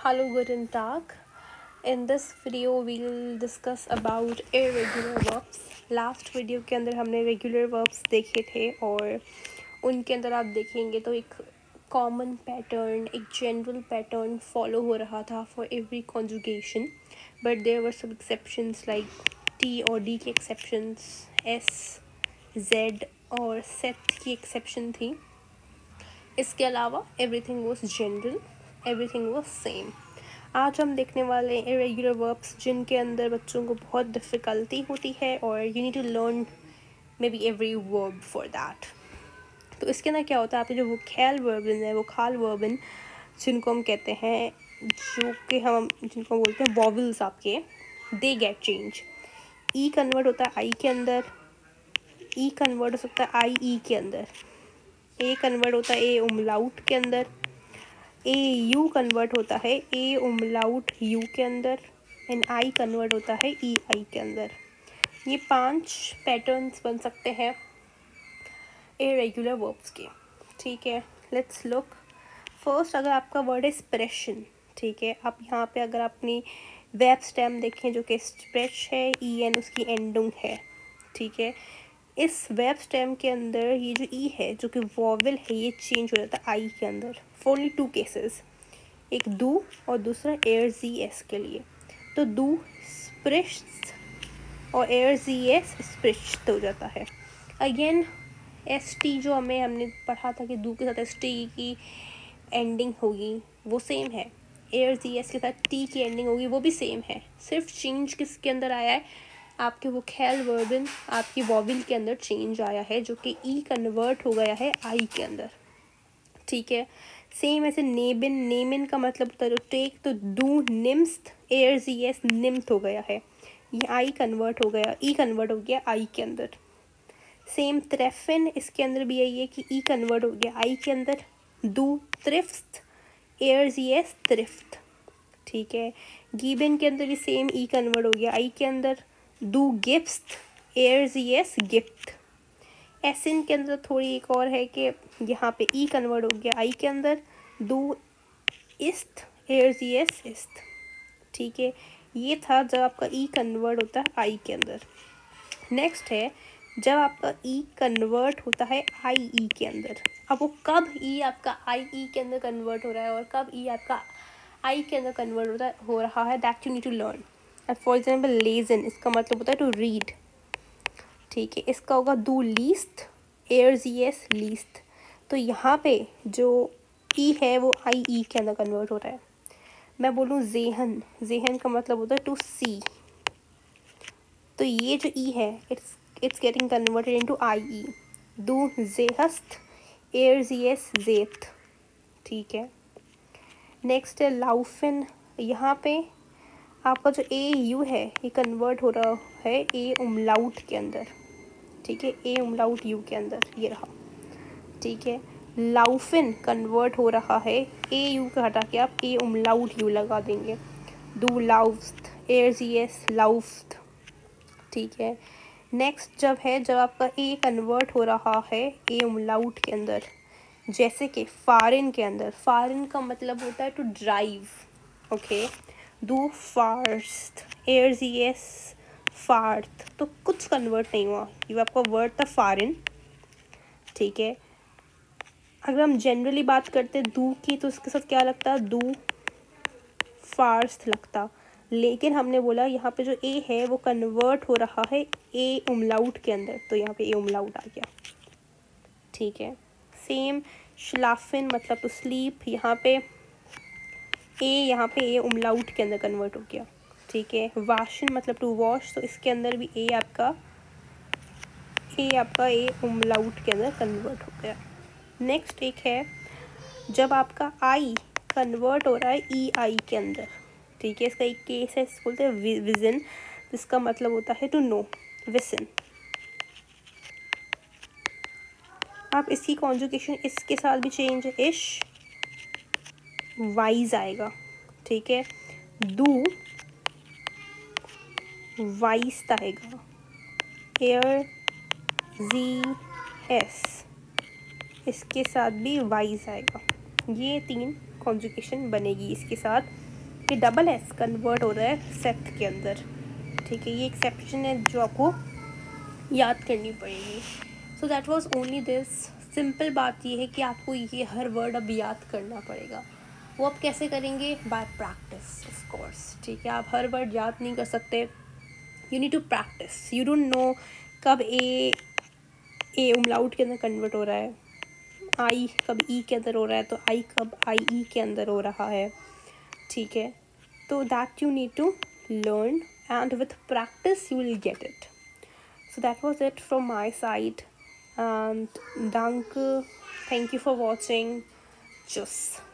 Hallo, guten Tag. In this video we'll discuss about irregular verbs. Last video के अंदर हमने regular verbs देखे थे और उनके अंदर आप देखेंगे तो एक कॉमन पैटर्न, एक जनरल पैटर्न फॉलो हो रहा था for every conjugation, but there were some exceptions like T और डी की एक्सेप्शंस, एस, जेड और सेट की एक्सेप्शन थी. इसके अलावा everything was general, everything was same. आज हम देखने वाले हैं इरेगुलर वर्ब्स जिनके अंदर बच्चों को बहुत डिफ़िकल्टी होती है और you need to learn maybe every verb for that. तो इसके अंदर क्या होता है, आपके जो वोकैल वर्बन है, वोकाल वर्बन जिनको हम कहते हैं, जो कि हम जिनको बोलते हैं वॉवल्स आपके, they get change. E convert होता है आई के अंदर, ई कन्वर्ट हो सकता है आई ई के अंदर, ए कन्वर्ट होता है ए उमलाउट के अंदर, ए यू कन्वर्ट होता है ए उमलाउट यू के अंदर, एंड आई कन्वर्ट होता है ई आई के अंदर. ये 5 पैटर्न्स बन सकते हैं इरेगुलर वर्ब्स के. ठीक है, लेट्स लुक. फर्स्ट, अगर आपका वर्ड है एक्सप्रेशन, ठीक है, आप यहाँ पे अगर अपनी वेब स्टेम देखें जो कि स्प्रेश है, ई एन उसकी एंडिंग है. ठीक है, इस वेब स्टेम के अंदर ये जो ई है जो कि वॉवल है ये चेंज हो जाता है आई के अंदर फॉर ओनली 2 केसेस, एक दू और दूसरा एयर जी एस के लिए. तो दू स्प्रिश्ट और एयर जी एस स्प्रिश्ट हो जाता है. अगेन एस टी जो हमने पढ़ा था कि दू के साथ एस टी की एंडिंग होगी वो सेम है, एयर जी एस के साथ टी की एंडिंग होगी वो भी सेम है. सिर्फ चेंज किसके अंदर आया है, आपके वोकैल वर्बन, आपकी वॉवल के अंदर चेंज आया है जो कि ई कन्वर्ट हो गया है आई के अंदर. ठीक है, सेम ऐसे नेबिन, नेमिन का मतलब होता है जो टेक, तो दू निम्स्त, एयर जी एस निम्त हो गया है, ये आई कन्वर्ट हो गया, ई कन्वर्ट हो गया आई के अंदर. सेम त्रेफिन, इसके अंदर भी यही है कि ई कन्वर्ट हो गया आई के अंदर, दू त्रिफ्त, एयर जी एस त्रिफ्त. ठीक है, गीबिन के अंदर भी सेम ई कन्वर्ट हो गया आई के अंदर, दू गिफ्ट, एयर जी एस गिफ्ट. एसिन के अंदर थोड़ी एक और है कि यहाँ पे ई कन्वर्ट हो गया आई के अंदर, दू इस्त, एयर जी एस इस्त. ठीक है, ये था जब आपका ई कन्वर्ट होता है आई के अंदर. नेक्स्ट है जब आपका ई कन्वर्ट होता है आई ई के अंदर. अब वो कब ई आपका आई ई के अंदर कन्वर्ट हो रहा है और कब ई आपका आई के अंदर कन्वर्ट हो रहा है, that you need to learn. For example लेजन, इसका मतलब होता है टू रीड. ठीक है, इसका होगा दू least, air G S least. तो यहाँ पे जो ई है वो आई ई के अंदर कन्वर्ट हो रहा है. मैं बोलूँ जेहन, जेहन का मतलब होता है टू सी. तो ये जो ई है it's getting converted into I E. दू जेहस्त, एयर जी एस जेथ. ठीक है, नेक्स्ट है लाउफिन. यहाँ पे आपका जो ए यू है ये कन्वर्ट हो रहा है ए उमलाउट के अंदर. ठीक है, ए उमलाउट यू के अंदर ये रहा. ठीक है, लाउफिन कन्वर्ट हो रहा है ए यू का हटा के आप ए उमलाउट यू लगा देंगे, दू लाउफ्त, एयर जी एस लाउफ्त. ठीक है, नेक्स्ट जब आपका ए कन्वर्ट हो रहा है ए उमलाउट के अंदर, जैसे कि फारिन के अंदर. फारिन का मतलब होता है टू ड्राइव. ओके, दू फार्स्ट, एयर जी एस फार्थ. तो कुछ कन्वर्ट नहीं हुआ, ये आपका वर्ड था फारिन. ठीक है, अगर हम जनरली बात करते दू की तो उसके साथ क्या लगता, दू फार्स्ट लगता. लेकिन हमने बोला यहाँ पे जो ए है वो कन्वर्ट हो रहा है ए उमलाउट के अंदर, तो यहाँ पे ए उमलाउट आ गया. ठीक है, सेम श्लाफिन मतलब टू स्लीप, यहाँ पे ए उमलाउट के अंदर कन्वर्ट हो गया. ठीक है, वाशिन मतलब टू वॉश, तो इसके अंदर भी ए आपका ए उमलाउट के अंदर कन्वर्ट हो गया. नेक्स्ट एक है जब आपका आई कन्वर्ट हो रहा है ई आई के अंदर. ठीक है, इसका एक केस है, इसको बोलते हैं विजन, जिसका मतलब होता है टू नो, विसन. आप इसकी कॉन्जुगेशन इसके साथ भी चेंज है, इश वाइज आएगा. ठीक है, दू वाइस आएगा, एयर जी एस इसके साथ भी वाइज आएगा. ये 3 कॉन्जुगेशन बनेगी इसके साथ कि डबल एस कन्वर्ट हो रहा है सेथ के अंदर, ठीक है। ये एक्सेप्शन है जो आपको याद करनी पड़ेगी। So that was only this. Simple बात ये है कि आपको ये हर वर्ड अब याद करना पड़ेगा। वो आप कैसे करेंगे? बाय प्रैक्टिस ऑफ कोर्स, ठीक है। आप हर वर्ड याद नहीं कर सकते, you need to practice. You don't know कब ए उमलाउट के अंदर कन्वर्ट हो रहा है, आई कब ई के अंदर हो रहा है, तो आई कब आई ई के अंदर हो रहा है, ठीक है। तो that you need to learn, and with practice you will get it. So that was it from my side, and danke, thank you for watching. Tschüss.